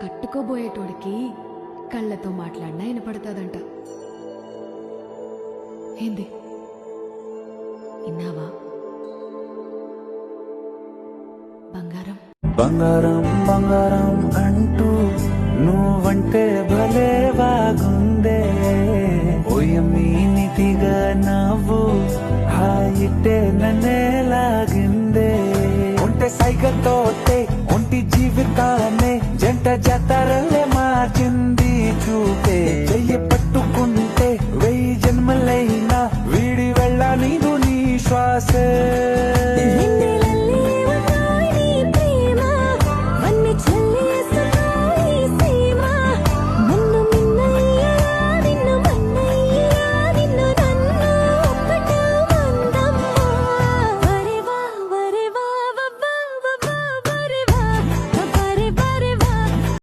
కట్టుకోబోయేటోడికి కళ్ళతో మాట్లాడినా వినపడుతుందంట. ఏంది విన్నావా? బంగారం బంగారం బంగారం అంటూ నువ్వంటే భలే బాగుందే, ఓయమ్మీ నీతిగా నవ్వు హాయిట్టే నన్నే లాగిందే. ఒంటె సైగతో ఒంటి జీవితాలనే జంట జత